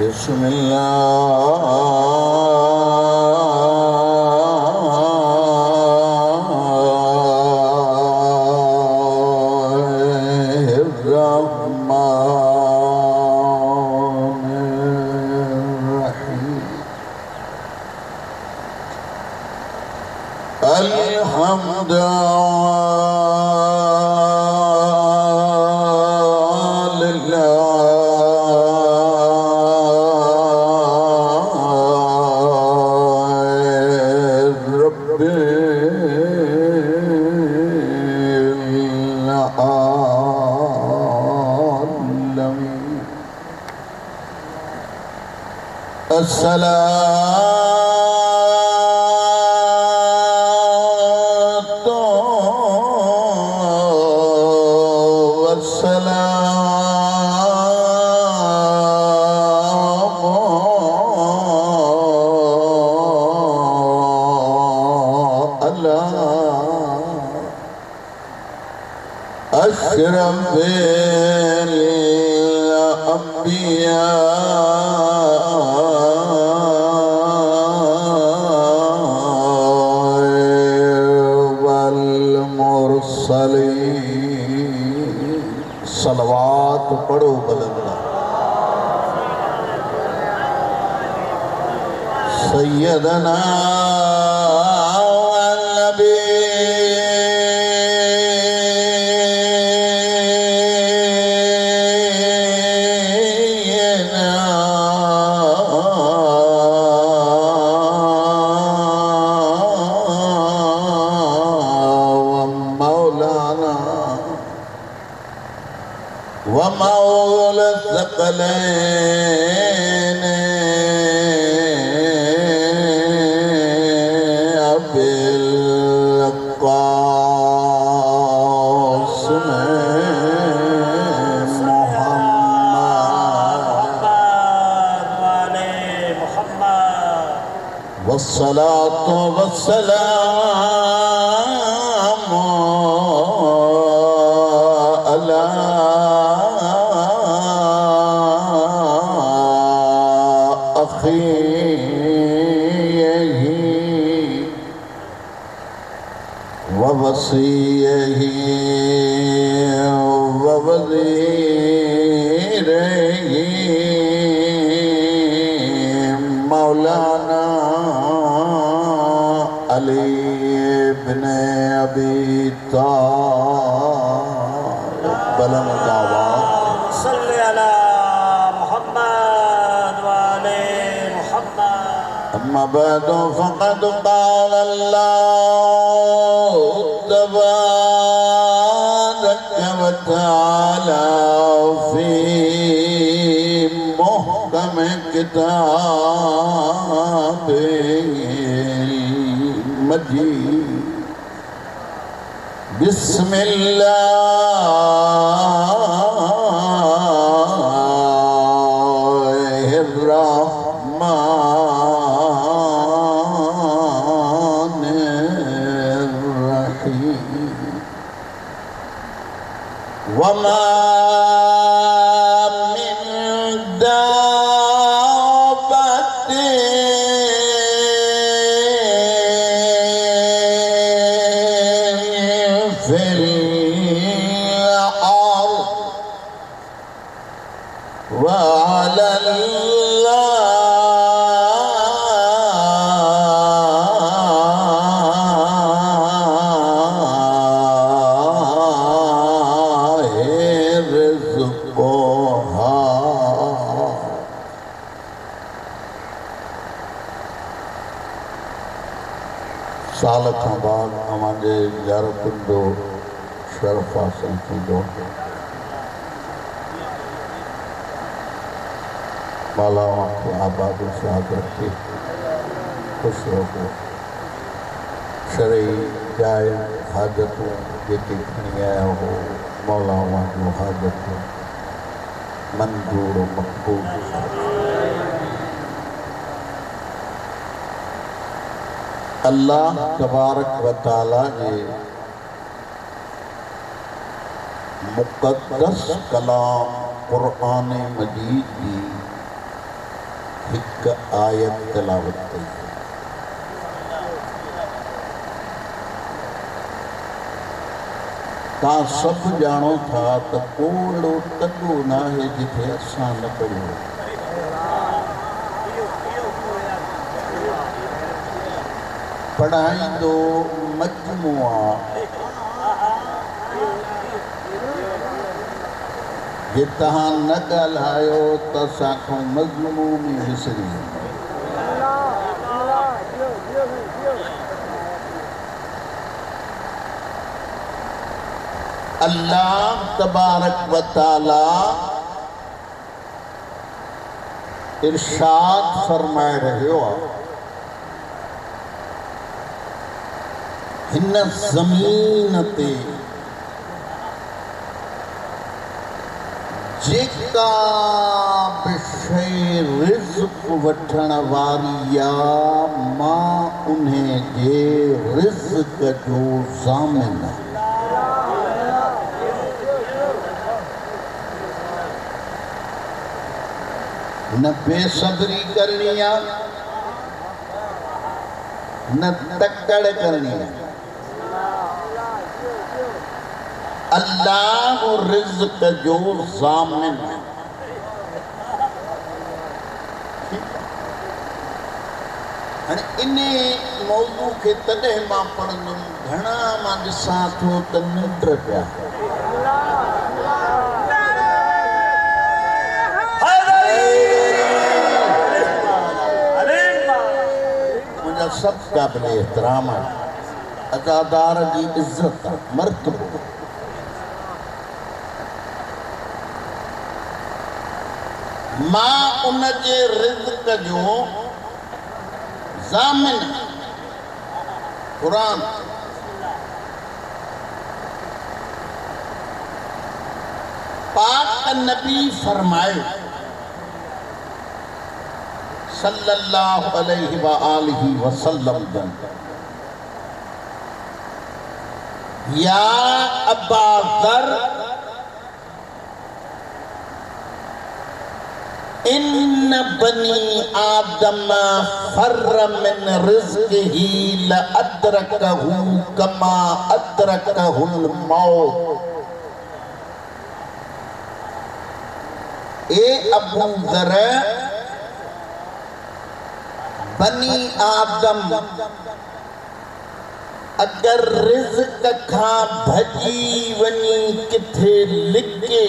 बिस्मिल्लाहिर्रहमानिर्रहीम। अशरफिल अंबिया वल मुरसलीन। सलवात पढ़ो बुलंद। सैयदना सकलैन अबिल क़ासिम मुहम्मद वस्सलातु वस्सलामु अला ववसीयही ववज़ीरही मौलाना अली इब्न अबी तालिब। बुलंद आवाज़ सल्ले अला मुहम्मद व आले मुहम्मद। अम्मा बअदु फ़क़द क़ाल अल्लाह तबारक व तआला फ़ी मुहकम किताबिल मजीद। बिस्मिल्लाहिर्रहमानिर्रहीम। वमा मिन दाब्बतिन फिल अर्ज़ व साल खां बाद हमारे ज़ियारतुनि जो शरफ़ हासिल थींदो। माला खे आबाद शाद रखी ख़ुशि रखो। शरई जाए हाजतूं जेके खणी आया हो मौला जूं हाजतूं मंजूर मक़बूल। अल्लाह तबारक व तआला जे मुक़द्दस कलाम क़ुरान मजीद की एक आयत तिलावत कई। ता सब जानो था त कोड़ो तगो ना है जिथे असां न पढ़ियो। पढ़ाई दो मजमुआ जे तहां न ॻाल्हायो त असांखो मज़मून ई विसरी। अल्लाह तबारक व तआला इरशाद फरमाए रहियो आहे, हिन ज़मीन ते जेका बि शइ रिज़्क़ वठण वारी आहे, मां उन्हें जे रिज़्क़ जो ज़ामिन आहियां। न बेसब्री करनी आहे, न तकड़ करनी है। अल्लाह रिज़्क़ जो ज़ामिन है। इन मौजू के तॾहिं मां पढ़ंदुमि घणा मां ॾिसां थो त निंड पिया। मुंहिंजा सभु क़ाबिल एहतराम अदादार जी इज़्ज़त मर्तबो। मां उन जे रिज़्क़ जो ज़ामिन। कुरान पाक नबी फरमाए सल्लल्लाहु अलैहि व आलिहि वसल्लम, या अबा ज़र इन बनी आदम फर्र मिन रिज़्क़िही लअदरकहु कमा अदरकहुल मौत। ए अबू ज़र, बनी आदम अगर रिज़्क़ खां भजी वनी किथे लिके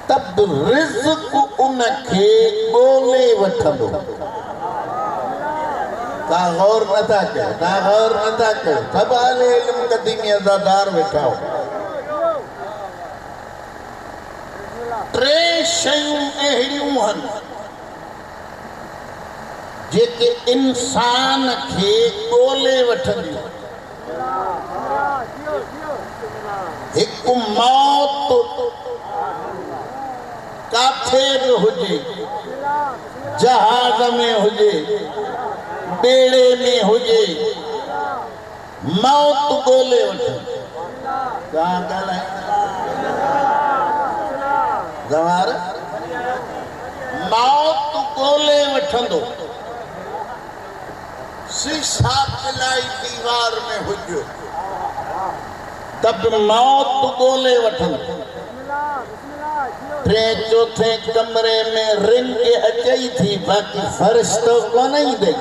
तब रिज़्क़ उनखे ॻोल्हे वठंदो। तव्हां गौर नथा कयो, तव्हां गौर नथा कयो। सभु आले इल्म क़दीमी अज़ादार वेठा हो। टे शयूं अहिड़ियूं आहिनि जेके इंसान खे ॻोल्हे वठंदियूं। हिकु मौत, काथे बि हुजे, जहाज में हुजे, बेड़े में हुजे, मौत ॻोल्हे वठे। कहाँ गवार मौत ॻोल्हे वठंदो। शीशा पिलाई दीवार में हुजे तब मौत ॻोल्हे वठंदो। टे चौथे कमरे में रिंग अचई थी, बाकी फर्श तो कोन ही दे।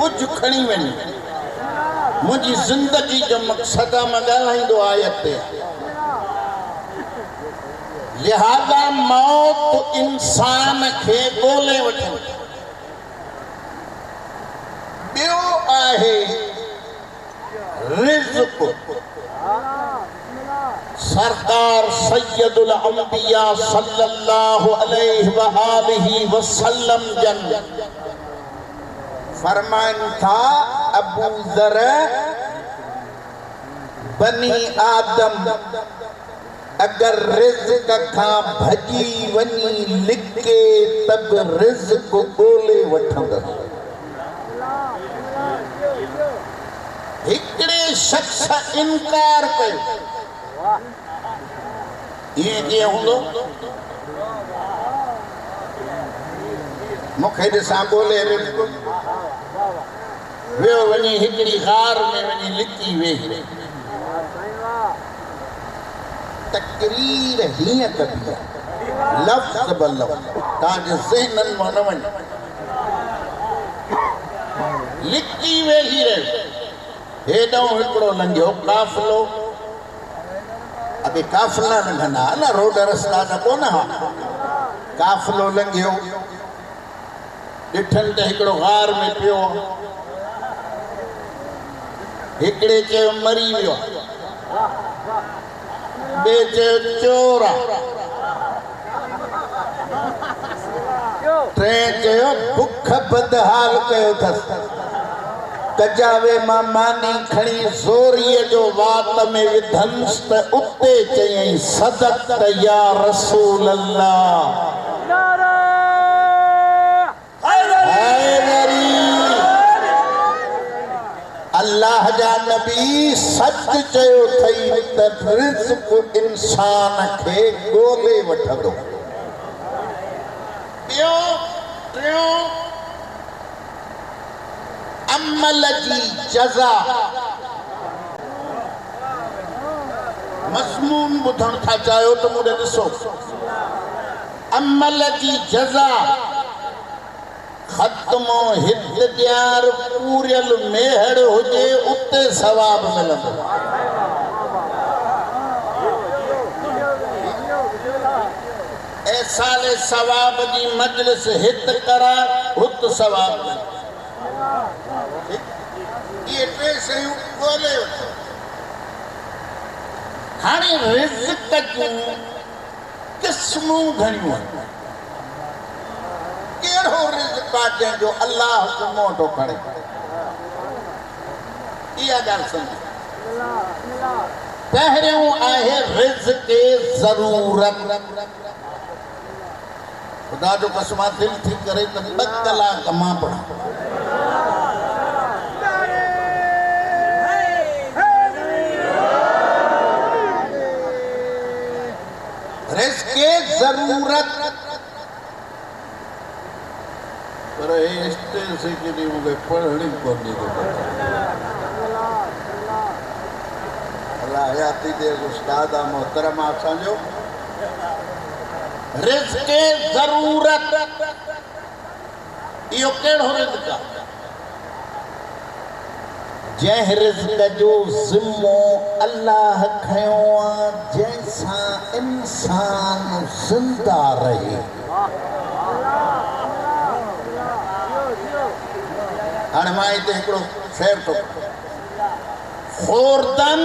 कुछ खणी वञी। मुंहिंजी ज़िंदगी जो मक़सद मां ॻाल्हाईंदो आयत ते। लिहाज़ा मौत इंसान खे ॻोल्हे वठंदी। ॿियो आहे रिज़्क़। सरकार सैयदुल अंबिया सल्लल्लाहु अलैहि व आलिहि वसल्लम जन फरमाइन था, अबू ज़र, बनी आदम अगर रिज़्क़ खां भजी वनी लिके तब रिज़्क़ ॻोल्हे वठंदसि। हिकिड़े शख्स इनकार कयो ये कीअं हूंदो मूंखे ॾिसां ॿोले वियो वञी हिकिड़ी गार में वञी लिकी वेही तकरीर हीअं कबी आहे लफ़्ज़ ब लफ़्ज़ तव्हांजे ज़हननि मां न वञे लिकी वेही रहियो हेॾो हिकिड़ो लंघियो काफ़िलो अॻे काफ़िला लंघंदा न रोड रस्ता त कोन हा काफ़िलो लंघियो ॾिठनि त हिकिड़ो गार में पियो हिकिड़े चयो मरी वियो ॿिए चयो चोर आहे टे चयो बुख बदहाल कयो अथसि कजावे मां मानी खणी ज़ोरीअ जो वात में विधंस त उते चयईं सदक़त या रसूल अल्लाह अल्लाह जा नबी सच चयो थई त रिज़्क़ इंसान खे ॻोल्हे वठंदो ॿियो टियों अमल जी जज़ा मज़मून ॿुधण था चाहियो त मूंखे ॾिसो अमल जी जज़ा ख़त्मो हिते ॾियार पूरियल मेहर हुजे उते सवाब मिलंदो ऐं साले सवाब जी मजलिस हित करा हुत सवाब ये टे शयूं ॻोल्हे वठो हाणे रिज़्क़ जूं क़िस्मूं घणियूं आहिनि कहिड़ो रिज़्क़ आहे जंहिंजो अल्लाह जो मुंहुं थो खणे इहा ॻाल्हि सम्झो पहिरियों आहे रिज़्क़ ज़रूरत ख़ुदा जो कसम दिलि थी करे त 2 कलाक मां पढ़ां रिज़्क़ ज़रूरत पर स्टेज से के लिए मुझे पढ़नी पड़नी तो अल्लाह हयाती दे उस्ताद मोहतरम समझो रिज़्क़ ज़रूरत यो केड़ो रिज़्क़ जंहिं रिज़्क़ जो ज़िम्मो अल्लाह खयो आहे जंहिंसां इंसान ज़िंदा रहे हाणे मां हिते हिकिड़ो शेर थो ख़ोरदन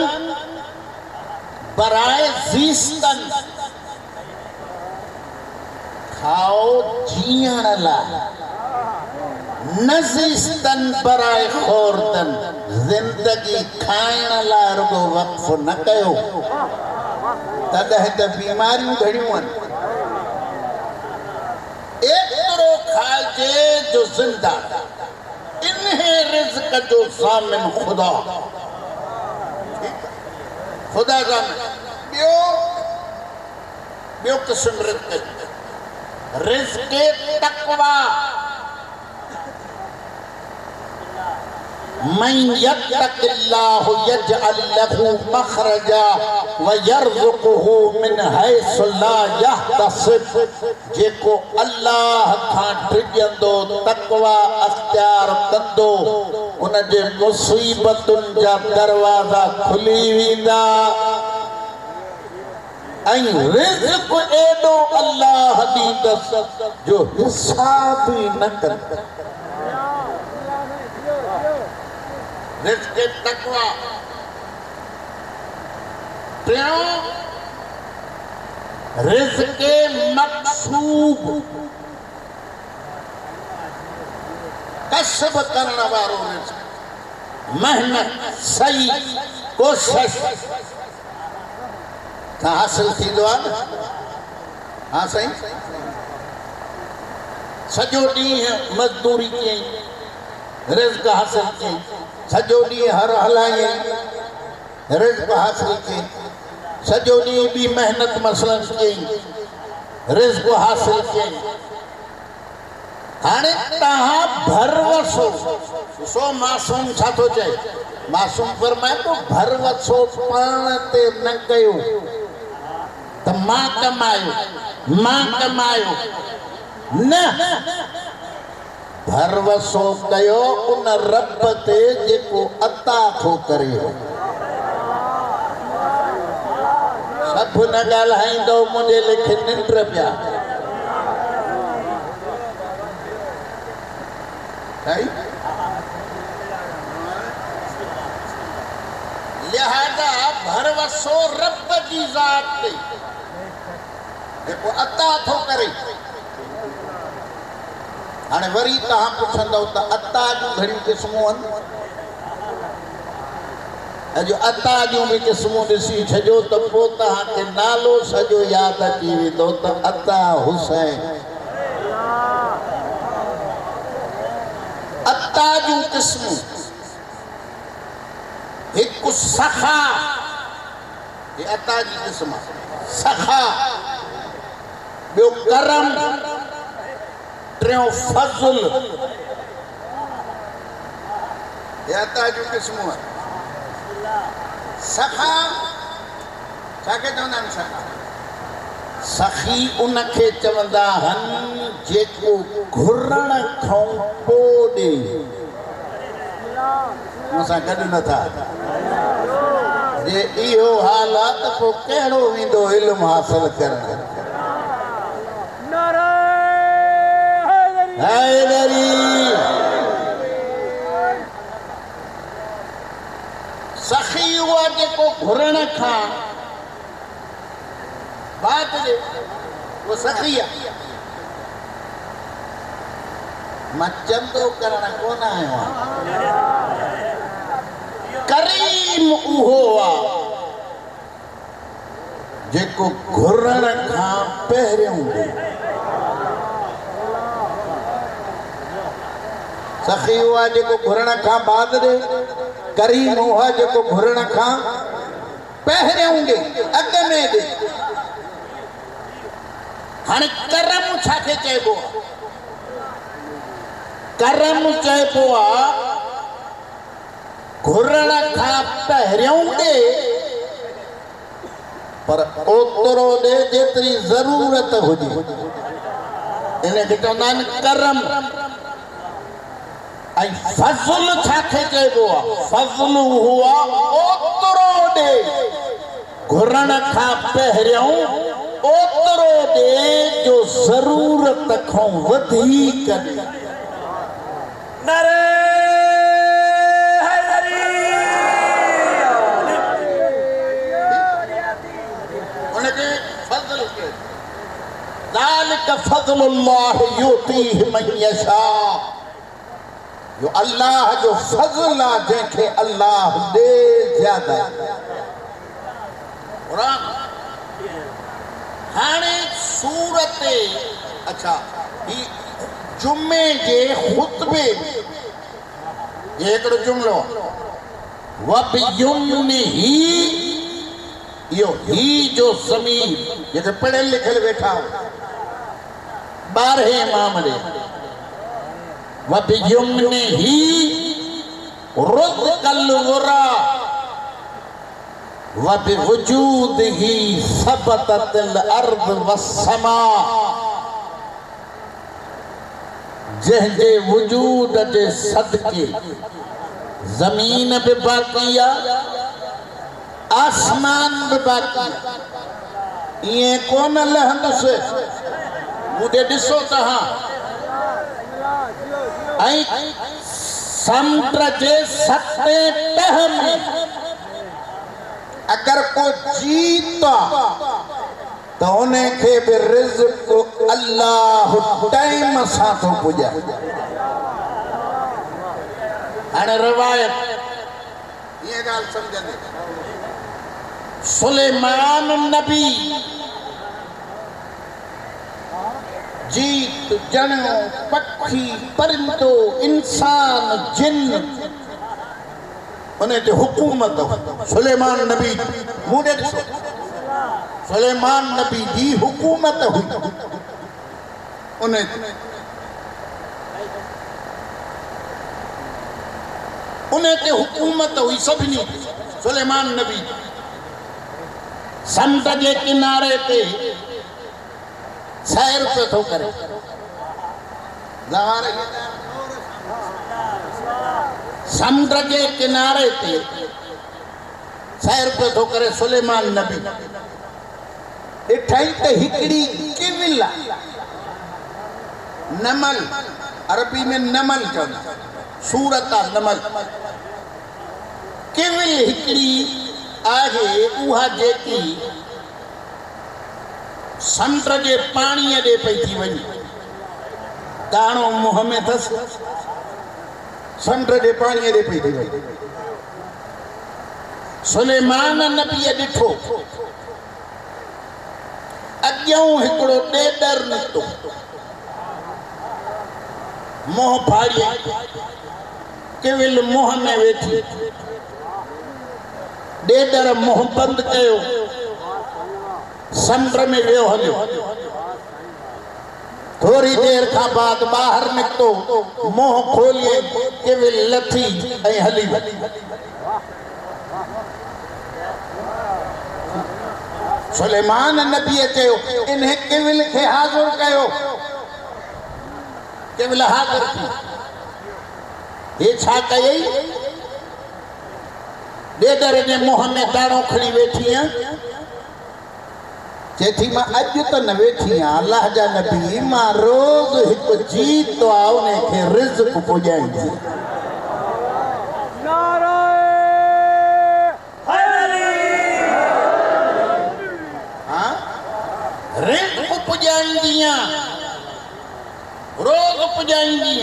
बराए ज़ीस्तन खाओ जीअण लाइ नज़ीस्तन बराए ख़ोरदन ज़िंदगी खाइण लाइ रुगो वक़्फ़ न कयो तॾहिं त बीमारियूं घणियूं आहिनि एतिरो खाइजे जो ज़िंदा इन्हे रिज़्क़ जो ज़ामिन खुदा खुदा ज़ामिन ॿियो क़िस्म रिज़्क़ तक़वा मन यत्तक़िल्लाह यजअल लहू मख़रजा व यरज़ुक़हू मिन हैसु ला यहतसिब जेको अल्लाह खां डिॼंदो तक़वा अख़्तियार कंदो उन जे मुसीबतुनि जा दरवाज़ा खुली वेंदा ऐं रिज़्क़ एॾो अल्लाह ॾींदसि जो हिसाब ई न कंदो रिज़्क़ तक़वा टियों रिज़्क़ मक़सूब कसब करण वारो रिज़्क़ मेहनत सही कोशिश सां हासिल थींदो आहे न हा साईं सॼो ॾींहुं मज़दूरी कयईं रिज़्क़ हासिल कयईं सॼो ॾींहुं हर हलायईं रिज़्क़ हासिल कई सॼो ॾींहुं बि मेहनत मसलन कई रिज़्क़ हासिल कई हाणे तव्हां भरवसो ॾिसो मासूम छा थो चए मासूम फरमाए थो भरवसो पाण ते न कयो त मां कमायो न भरवसो कयो उन रब ते जेको अता थो करे सभु न ॻाल्हाईंदो मुंहिंजे लेखे निंड पिया लिहाजा भरवसो रब जी ज़ात ते जेको अता थो करे हाणे वरी तव्हां पुछंदव त अता जूं घणियूं क़िस्मूं आहिनि अॼु अता जूं बि क़िस्मूं ॾिसी छॾियो त पोइ तव्हांखे नालो सॼो यादि अची वेंदो त अता हुसैन अता जूं क़िस्मूं हिकु सखा ये अता जी क़िस्म सखा ॿियो करम टियों फज़ल ये अता जूं क़िस्मूं आहिनि सखा छाखे चवंदा आहिनि सखा सखी उनखे चवंदा आहिनि जेको घुरण खां पोइ ॾे मूंसां गॾु नथा जे इहो हाल आहे त पोइ कहिड़ो वेंदो इल्मु हासिल करणु सखी उहा जेको घुरण खां बाद ॾे वो सखी आहे मां चंदो करणु कोन आयो आहियां करीम उहो आहे जेको घुरण खां पहिरियों सखी उहा जेको घुरण खां बाद ॾे करीम उहा जेको घुरण खां पहिरियों ॾे अॻ में ॾे हाणे करम छाखे चइबो आहे करम चइबो आहे घुरण खां पहिरियों ॾे पर ओतिरो ॾे जेतिरी ज़रूरत हुजे इनखे चवंदा आहिनि करम ऐं फज़ल छाखे चइबो आहे फज़ल हुआ ओतिरो ॾे घुरण खां पहिरियों ओतिरो ॾे जो ज़रूरत खां वधीक ॾे उनखे फज़ल ذلك فضل الله يؤتيه من يشاء जो अल्लाह जो फज़ल आहे जंहिंखे अल्लाह ॾे ज्यादा हाणे सूरत अच्छा ही जुमे जे खुतबे ये हिकिड़ो जुमिलो वबियुमनिही इहो ही जो ज़मीन जेके पढ़ियल लिखियल वेठा 12 इमाम ॾे वबियुमनिही रुज़क़ल वरा वबिवुजूदिही सबततिल अर्द वस्समा जंहिंजे वजूद जे सदके ज़मीन बि बाक़ी आहे आसमान बि बाक़ी ईअं कोन लहंदुसि मूंखे ॾिसो तव्हां ऐं समुंड जे सते तह में अगर को जीता तो उनखे बि रिज़्क़ अल्लाह टाइम सां थो पुॼाए हाणे रिवायत ये ॻाल्हि सम्झंदे सुलेमान नबी जीत जणो पखी परिंदो इंसान जिन उन्हें ते हुकूमत सुलेमान नबी मुझे सुलेमान नबी की हुकूमत हुई उन्हें ते हुकूमत हुई सभिनी सुलेमान नबी समुद्र के किनारे ते सैर पे थो करे समुद्र के किनारे ते सैर पे थो करे सुलेमान नबी ॾिठई त हिकड़ी किविल नमल अरबी में नमल चवंदा सूरत आ नमल किविल हिकड़ी आहे उहा जेकी समुद्र जे पाणीअ ॾे पई थी वञे दाणो मुंह में अथसि समुंड जे पाणीअ ॾे पई थी वञे सुलेमान नबीअ ॾिठो अॻियां हिकिड़ो ॾेडर निकितो मुंहुं फाड़िए केविल मुंह में वेठी ॾेडर मुंहुं बंदि कयो समुंड में वियो हलियो थोड़ी देर खां बाद ॿाहिरि निकितो मुंहुं खोलिए केविल लथी ऐं हली वई सुलेमान नबीअ चयो इन केविल खे हाज़िर कयो केविल हाज़िर थी हे छा कयई ॾेडर जे मुंह में दाणो खणी वेठी आहियां चेथी मां अॼु त न वेठी आहियां अल्लाह जा नबी मां रोज़ हिकु जीत आहे उन खे रिज़्क़ पुॼाईंदी रिज़्क़ पुॼाईंदी रोज़ पुॼाईंदी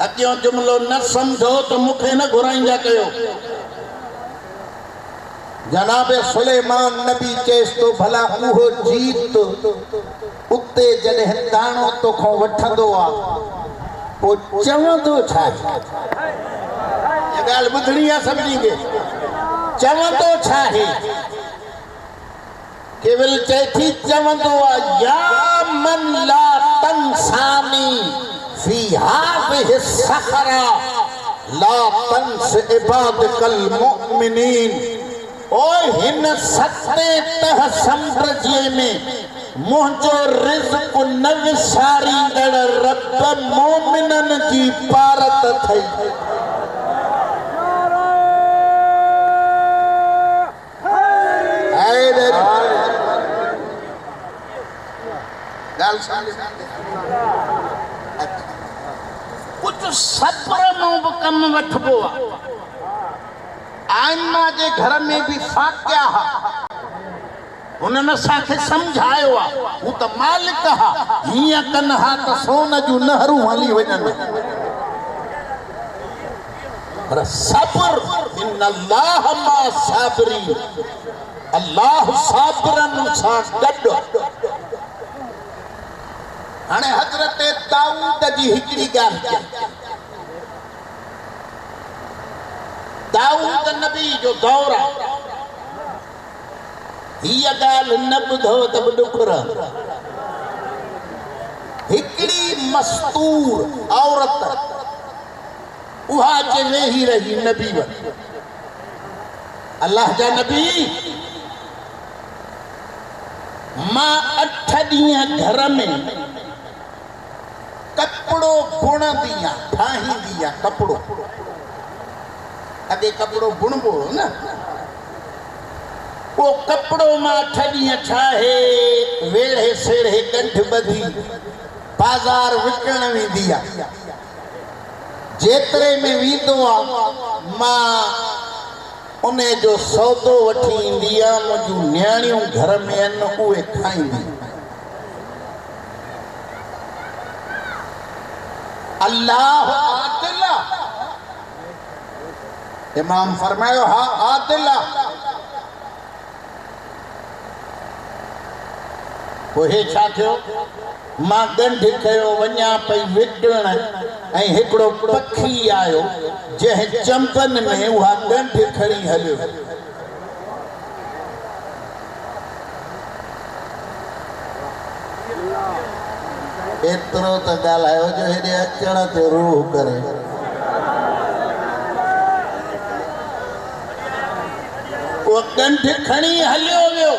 अॻियों जुमिलो न सम्झो त मूंखे न घुराईंदा कयो जनाब सुलेमान नबी चेस तो भला उहो जीत उते जॾहिं दाणो तोखां वठंदो आहे पोइ चवंदो छा ये ॻाल्हि ॿुधणी आहे सभिनी खे चवंदो छा आहे केवल चैथी चवंदो आहे या मन ला तंसानी फी हाज़िहि सखरा ला तंस इबादकल मुमिनीन ओए हिन सते तह समुंड जे में मुंहिंजो रिज़्क़ न विसारींदड़ रब मोमिननि जी पारत थई कुछ सब्र में भी कम वठबो आइमा जे घर में भी फाक़िया उन्हनि असांखे समझायो आहे हू त मालिक हा हीअं कनि हा त सोन जूं नहरूं हली वञनि पर सब्र इन अल्लाह मा साबिरीन अल्लाह साबिरनि सां गॾु हाणे हज़रत दाऊद जी हिकिड़ी ॻाल्हि दाऊद नबी जो दौर आहे हीअ ॻाल्हि न ॿुधो त बि ॾुख रहंदो हिकिड़ी मस्तूर औरत उहा अचे वेही रही नबी वटि अल्लाह जा नबी मां 8 ॾींहं घर में कपिड़ो बुणंदी आहियां ठाहींदी आहियां कपिड़ो अॻे कपिड़ो बुणबो हो न वो कपिड़ो मां 8 ॾींहं ठाहे वेड़े सेड़े गंढ ॿधी बाज़ार विकण वेंदी आहे जेतिरे में वेंदो आहे मां उन जो सौदो वठी ईंदी आहे मुंहिंजूं नियाणियूं घर में आहिनि उहे खाईंदी अल्लाह आदिल इमाम फरमायो हा आदिल पोइ हे छा थियो मां गंढ कयो वञा पई विकण ऐं हिकिड़ो पखी आयो जंहिं चंपन में उहा ॻंढ खणी हलियो। एतिरो त ॻाल्हायो जो हेॾे अचण ते रूह करे। उहो ॻंढ खणी हलियो वियो।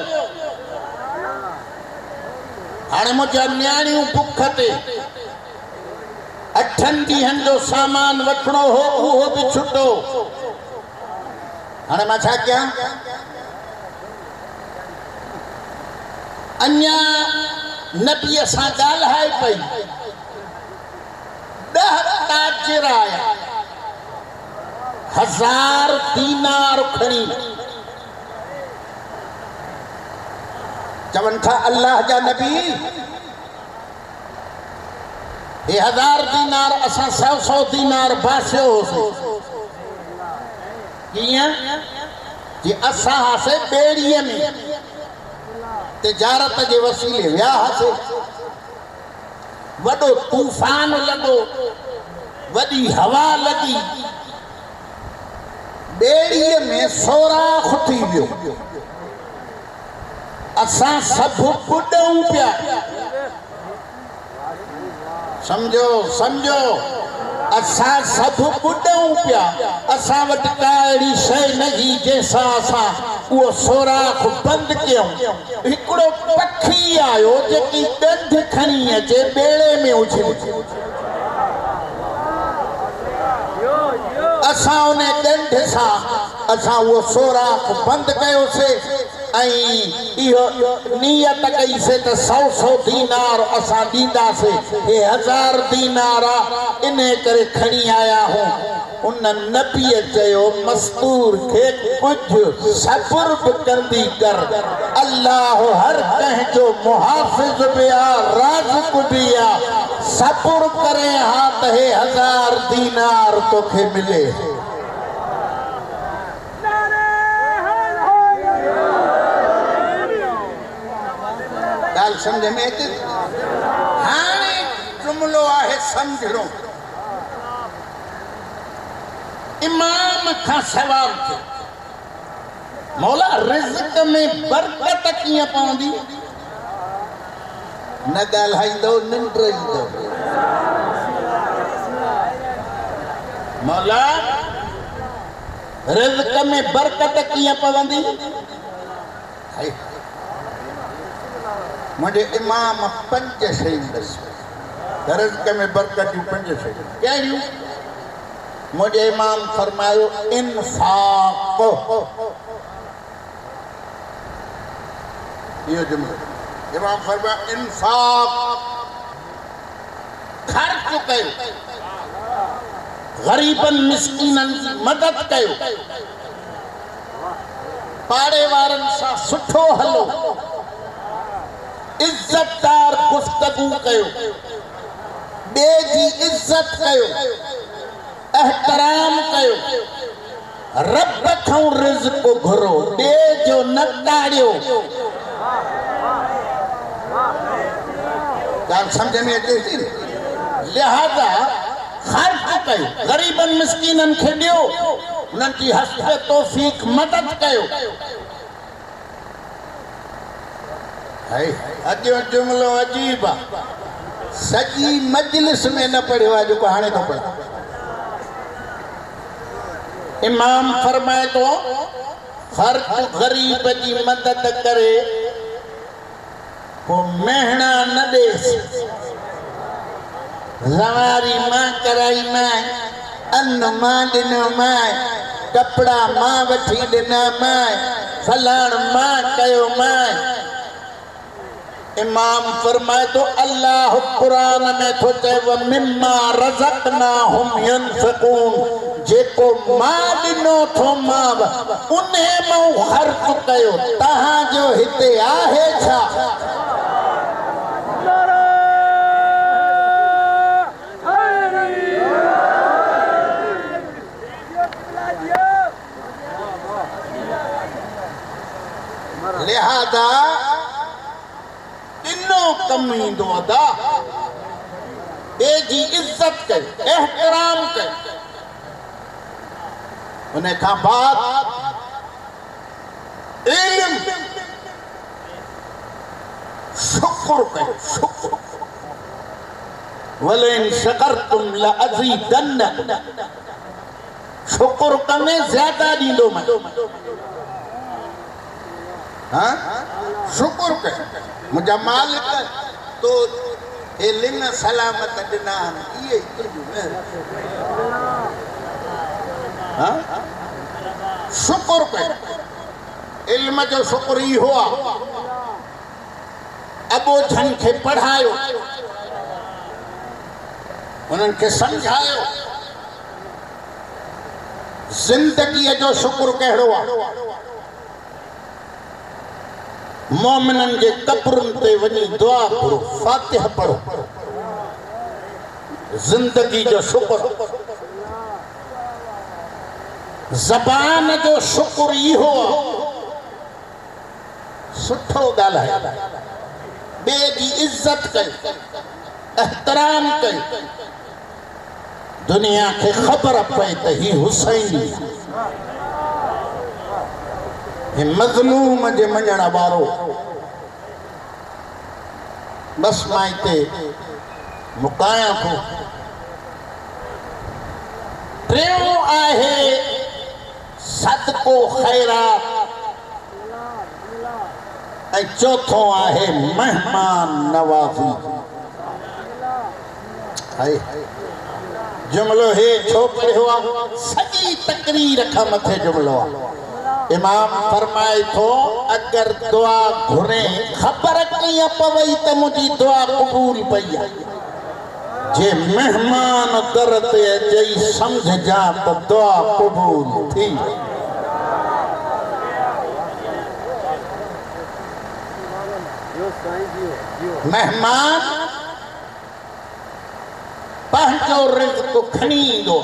हाणे मुंहिंजा न्याणियूं बुख ते 8 ॾींहंनि जो सामान वठिणो हो, उहो बि छुटो। हाणे मां छा कयां? अञा नबीअ सां ॻाल्हाए पई। 10 ताजिर आया 1000 दीनार खणी। चवनि था अल्लाह जा नबी, ये 1000 दीनार असां 100 दीनार बासियो होसीं। कीअं? कि असां हासे ॿेड़ीअ में तिजारत जे वसीले विया हासे। वॾो तूफ़ान लॻो, वॾी हवा लॻी, ॿेड़ीअ में सोराख़ थी वियो। असां सभु ॿुॾऊं पिया। समझो समझो, असां सभु ॿुॾऊं पिया। असां वटि का अहिड़ी शइ न हुई जंहिंसां असां उहो सोराख़ बंदि कयूं। हिकिड़ो पखी आयो जेकी ॻंढ खणी अचे ॿेड़े में उछले। असां उन ॻंढ सां असां उहो सोराख़ बंदि कयोसीं ऐं इहो नियत कईसीं त 100 दीनार असां ॾींदासीं। हे 1000 दीनार इन करे खणी आया हूं। उन नबीअ चयो मस्तूर खे कुझु सब्र बि कंदी कर। अल्लाह हर कंहिंजो मुहाफ़िज़ बि आहे, राज़िक़ बि आहे। सब्र करे हा त हे 1000 दीनार तोखे मिले। ॻाल्हि सम्झ में अचे? हाणे जुमिलो आहे सम्झणो। इमाम खां सवाल थियो, मौला रिज़्क़ में बरकत कीअं पवंदी? न ॻाल्हाईंदो निंड ईंदो। मौला रिज़्क़ में बरकत कीअं पवंदी? मुझे इमाम 5 शयूं ॾसी। रिज़्क़ में बरकत 5 शयूं कहिड़ियूं? मुझे इमाम फरमायो इंफाक़। ये जुमलो इमाम फरमायो इंफाक़, खर्च कयो, गरीबन मिस्कीनन जी मदद कयो, पाड़े वारनि सां सुठो हलो, इज्जतदार गुफ्तगू कयो, ॿिए जी इज्जत कयो, एहतराम कयो, रब खां रिज़्क़ घुरो, ॿिए जो न टाड़ियो। ॻाल्हि सम्झ में अचे थी? लिहाज़ा ख़र्च कयो, ग़रीबनि मिस्कीननि खे ॾियो, उन्हनि जी हस्ब तौफ़ीक़ मदद कयो। अॼु जुमिलो अजीब आहे, सॼी मजलिस में न पढ़ियो आहे जेको हाणे थो पढ़ा। इमाम फरमाए थो ख़र्च गरीब जी मदद करे, पोइ मेहणा न ॾेसि। ज़वारी मां कराई मां, अन्न मां ॾिनो मां, कपिड़ा मां वठी ॾिना मां, फलाण मां कयो मां। इमाम फरमाए तो अल्लाह कुरान में तो चए व मिम्मा रज़क़नाहुम यनफ़िक़ून, जेको मां ॾिनो थो मां उन्हे मां ख़र्च कयो। तव्हांजो हिते आहे छा? लिहाजा ॾिनो कमु ईंदो अदा। बे जी इज्जत कर, एहतराम कर। उन्हें कहा बात इल्म, शुक्र कर, शुक्र। वलेन शकरतुम लअज़ीदन्नकुम, शुक्र कने ज्यादा दींदो मैं। हाँ, शुक्र कर मुझा मालिक तो ए लिंग सलामत दिना ये हाँ, शुक्र कर। इल्म जो शुक्र ही हुआ। अबो जन के पढ़ायो, उन्हनि खे समझायो। जिंदगी जो शुक्र कहिड़ो आहे? मोमिननि जे कब्रनि ते वञी दुआ करो, फातिहा पढ़ो। जिंदगी जो शुक्र। ज़बान जो शुक्र इहो आहे, सुठो ॻाल्हाए, ॿिए जी इज्जत कयो, एहतराम कयो। दुनिया के खबर पे त ही हुसैनी, हे मज़लूम जे मञण वारो। बस मां हिते मुकायां थो। टियों आहे सदको खैरात, ऐं चौथों आहे मेहमान नवाज़ी। जुमलो हे छोकिरे हुआ सॼी तकरीर खां मथे जुमलो आहे। इमाम फरमाए थो अगर दुआ घुरे ख़बर कीअं पवई त मुंहिंजी दुआ क़बूल पई आहे। जे मेहमान दर ते अचई सम्झजा त दुआ क़बूल थी। मेहमान पंहिंजो रिज़्क़ खणी ईंदो,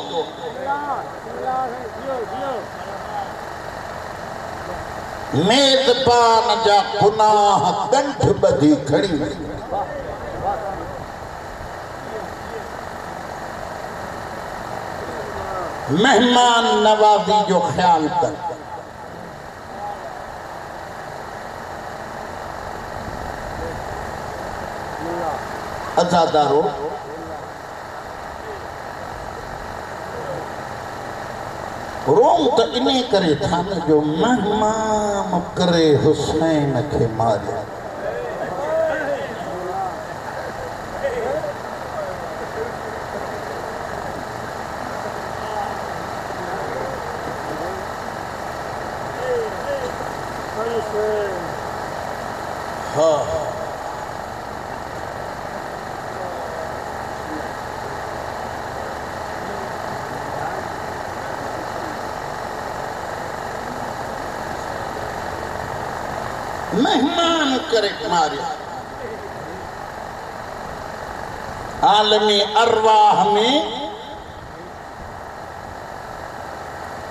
मेज़बान जा गुनाह ॻंढ ॿधी खणी। मेहमान नवाज़ी जो ख्याल कर। अज़ादारो रोम तो इन्हें करे था न जो मेहमान करे हुसैन के मारे। हाँ, मेहमान करे मारे। आलमी अरवाह में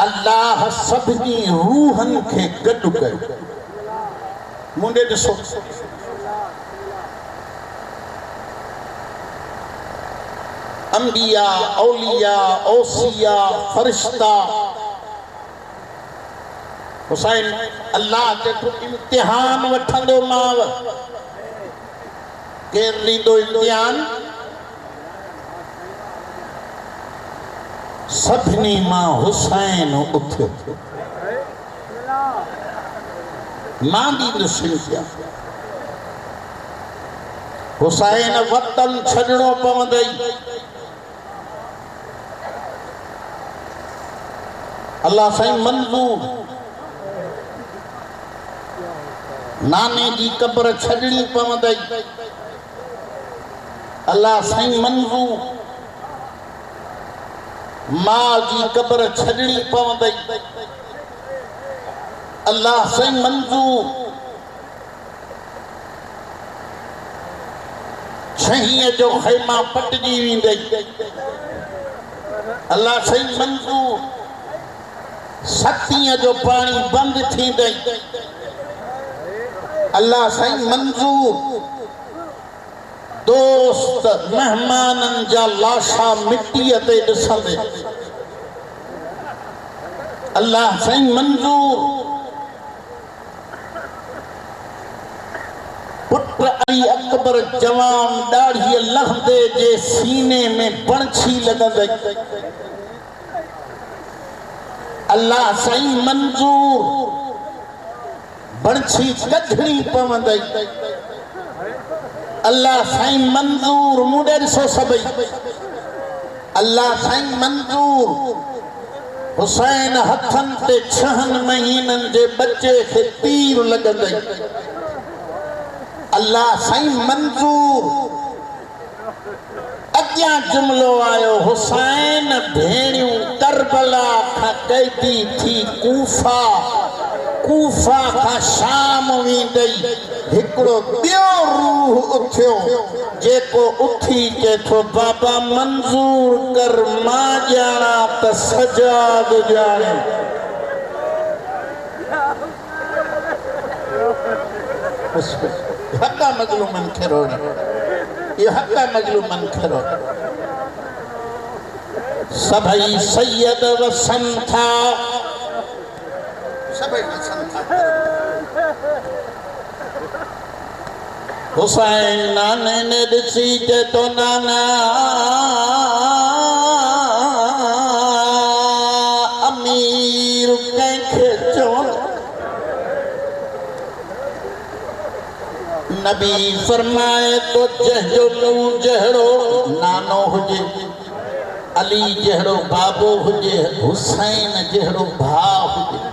अल्लाह सभी रूहन के गॾु कयो। मुंडे ॾिसो, अंबिया, औलिया, औसिया, फरिश्ता हुसैन अल्लाह के इम्तिहान वठंदो माव। केर लींदो इम्तिहान? सभिनी मां हुसैन उथियो। मां ॾींदुसि इम्तिहान। हुसैन वतन छॾणो पवंदई। अल्लाह साईं मंज़ूर नाने जी कब्र छॾणी पवंदई। अल्लाह साईं मंज़ूर मां जी कब्र छॾणी पवंदई। अल्लाह साईं मंज़ूर छहीअ जो ख़ैमा पटिजी वेंदई। अल्लाह साईं मंज़ूर सतीअ जो पाणी बंदि थींदई। अल्लाह साईं मंज़ूर दोस्त मेहमानन जा लाशा मिट्टी ते ॾिसंदे अल्लाह साईं मंजूर पुट अली अकबर जवान दाढ़ी लहंदे जे सीने में बणछी लॻंदे अल्लाह साईं मंजूर बणछी कढणी पवंदई अल्लाह साईं मंजूर मुंडे ॾिसो सभई अल्लाह साईं मंजूर हुसैन हथन ते 6 महीनन जे बच्चे खे तीर लॻंदई अल्लाह साईं मंजूर अॻियां जुमिलो आयो हुसैन भेणियूं करबला खां कैदी थी कूफा खां शाम वेंदई हिकिड़ो ॿियो रूह उथियो जेको उथी चए थो बाबा मंजूर कर मां ॼाणा त सजाद ॼाणे हक़ मज़लूमन खे रोण ये हक़ मज़लूमन खे रोण सभई सैयद वसन था सभई वसन था हुसैन नाने ने ॾिसी चए तो नाना अमीर कंहिंखे चवनि नबी फरमाए तो जंहिंजो मुंहुं जहिड़ो नानो हुजे अली जहिड़ो बाबो हुजे हुसैन जहिड़ो भाउ हुजे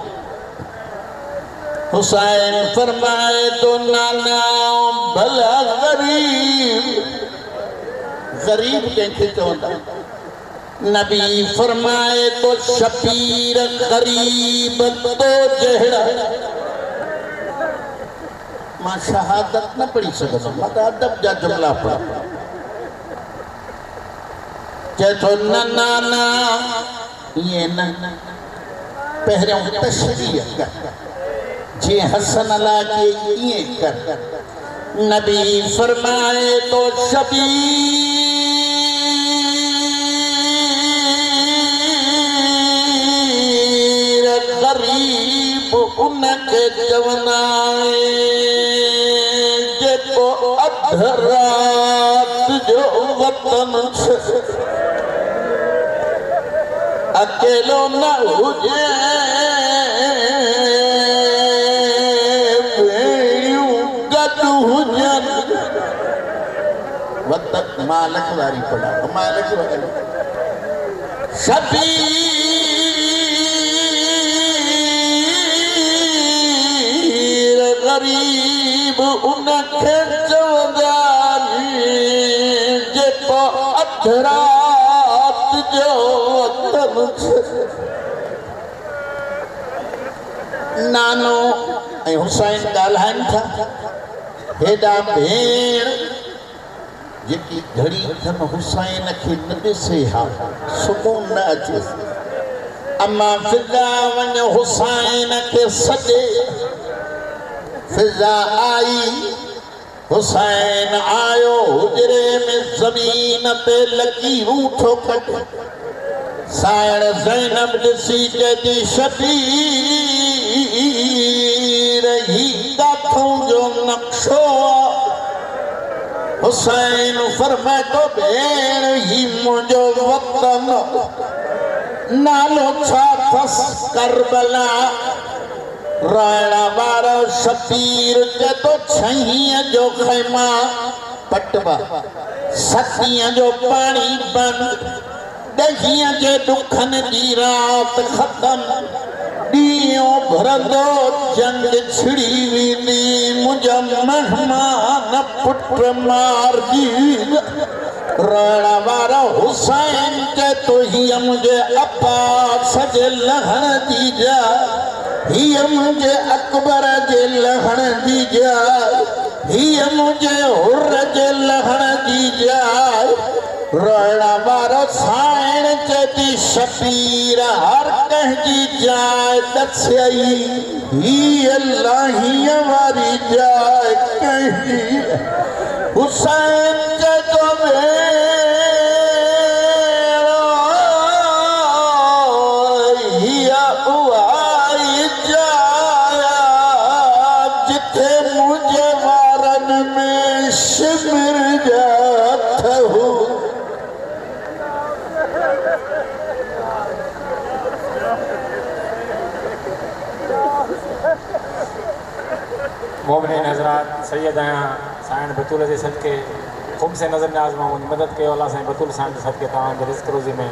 हुसैन फरमाए तो नाना भला गरीब कंहिंखे चवंदा नबी फरमाए तो शबीर गरीब तो जहिड़ा मां शहादत न पढ़ी सघंदुमि मां त अदब जा जुमिला पढ़ा चए थो न नाना ईअं न पहिरियों तशरीह कर जे हसन अला के ये कर नबी फरमाए तो शबीर गरीब उनके जवनाए जेको अध रात जो वतन अकेलो न हुजे मालक वारी पढ़ा मालक वारी शबीर गरीब उनखे चवंदा जेको अध रात जो नानो ऐं हुसैन ॻाल्हाइनि था हेॾा भेण जेकी घड़ी थन हुसैन खे न ॾिसे हा सुकून न अचे अम्मा फिजा वञ हुसैन खे सॾे फिजा आई हुसैन आयो हुजरे में ज़मीन ते लकीरूं थो कढे साइण ज़ैनब ॾिसी चए शबीर ही काथों जो नक्शो हुसैन फरमाए तो भेण ही मुझो वतन नालो छा थस करबला राणा वारो शबीर के तो छहीअ जो खैमा पटवा सतीअ जो पानी बंद ॾहीअ जे दुखन जी रात ख़त्म ॾींहों भरंदो जंग छिड़ी वेंदी मुंहिंजा मेहमान पुट मारजी राणा वारा हुसैन के तो हीअ मुंहिंजे अब्बास जे लहण जी जा हीअ मुंहिंजे अकबर जे लहण जी जा हीअ मुंहिंजे हुर जे लहण जी जा राणा वारो साइण चेती शबीर हर कंहिंजी जाइ दसई ही अल्लाह वारी जाइ कंहिंजी हुसैन के जो हिया उआई जाया जिथे मुझे वारन में शिमिर जात हूँ। मोमिनीन हज़रात सैयद आया साईं बतूल जे सदके ख़ुम से नज़र न्याज़ मां मदद कयो अल्लाह साईं बतूल साईं जे सदके तव्हांजे रिज़्क़ रोज़ी में